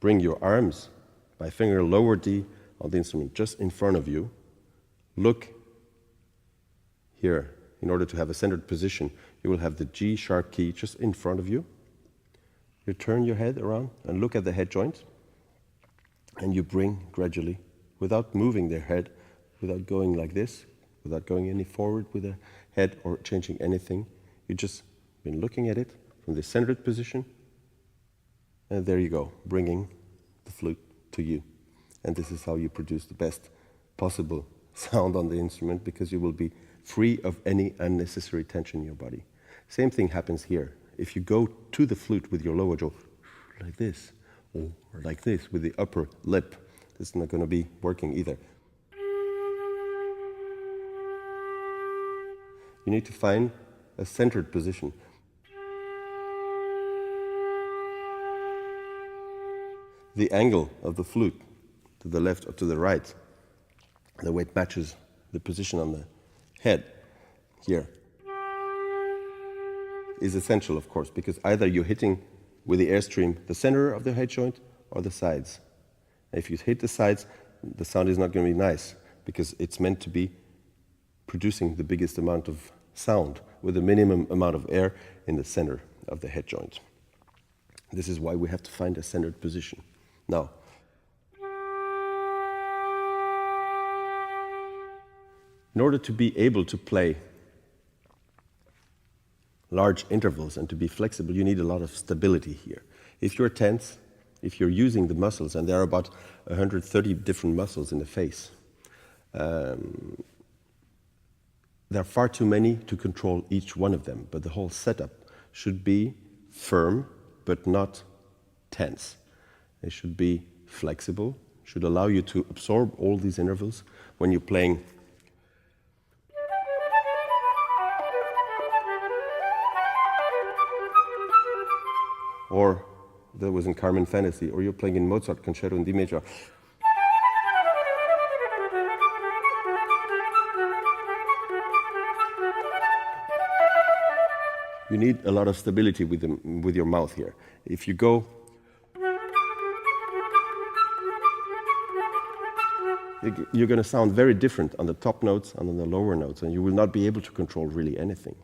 Bring your arms by finger lower D on the instrument, just in front of you. Look here. In order to have a centered position, you will have the G sharp key just in front of you. You turn your head around and look at the head joint, and you bring gradually, without moving their head, without going like this, without going any forward with the head or changing anything. You just been looking at it from the centered position, and there you go, bringing the flute to you. And this is how you produce the best possible sound on the instrument, because you will be free of any unnecessary tension in your body. Same thing happens here. If you go to the flute with your lower jaw like this, or like this with the upper lip, this is not going to be working either. You need to find a centered position. The angle of the flute to the left or to the right, the way it matches the position on the head here, is essential, of course, because either you're hitting with the airstream the center of the head joint or the sides. If you hit the sides, the sound is not going to be nice, because it's meant to be producing the biggest amount of sound with the minimum amount of air in the center of the head joint. This is why we have to find a centered position. Now, in order to be able to play large intervals and to be flexible, you need a lot of stability here. If you're tense, if you're using the muscles, and there are about 130 different muscles in the face, there are far too many to control each one of them, but the whole setup should be firm but not tense. It should be flexible, should allow you to absorb all these intervals when you're playing. Or that was in Carmen Fantasy, or you're playing in Mozart Concerto in D major. You need a lot of stability with your mouth here. If you go, you're going to sound very different on the top notes and on the lower notes, and you will not be able to control really anything.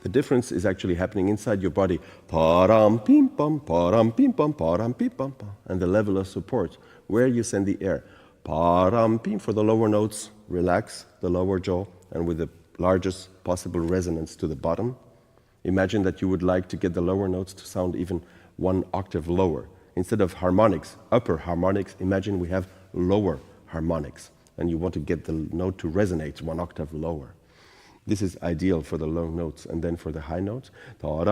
The difference is actually happening inside your body. Pa-ram, pim-pam, pa-ram, pim-pam, pa-ram, pim-pam, pa. And the level of support, where you send the air. Pa-ram, pim, for the lower notes, relax the lower jaw, and with the largest possible resonance to the bottom. Imagine that you would like to get the lower notes to sound even one octave lower. Instead of harmonics, upper harmonics, imagine we have lower harmonics, and you want to get the note to resonate one octave lower. This is ideal for the low notes, and then for the high notes. So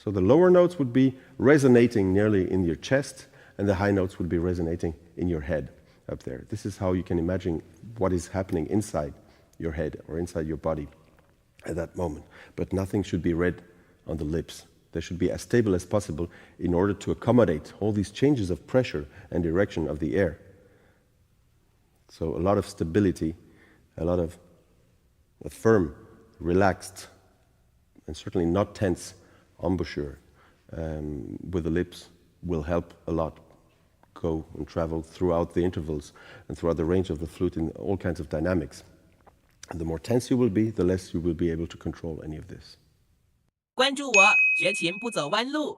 the lower notes would be resonating nearly in your chest, and the high notes would be resonating in your head up there. This is how you can imagine what is happening inside your head or inside your body at that moment. But nothing should be read on the lips. They should be as stable as possible in order to accommodate all these changes of pressure and direction of the air. So a lot of stability, a lot of a firm, relaxed, and certainly not tense embouchure with the lips will help a lot go and travel throughout the intervals and throughout the range of the flute in all kinds of dynamics. And the more tense you will be, the less you will be able to control any of this. 关注我，学琴不走弯路。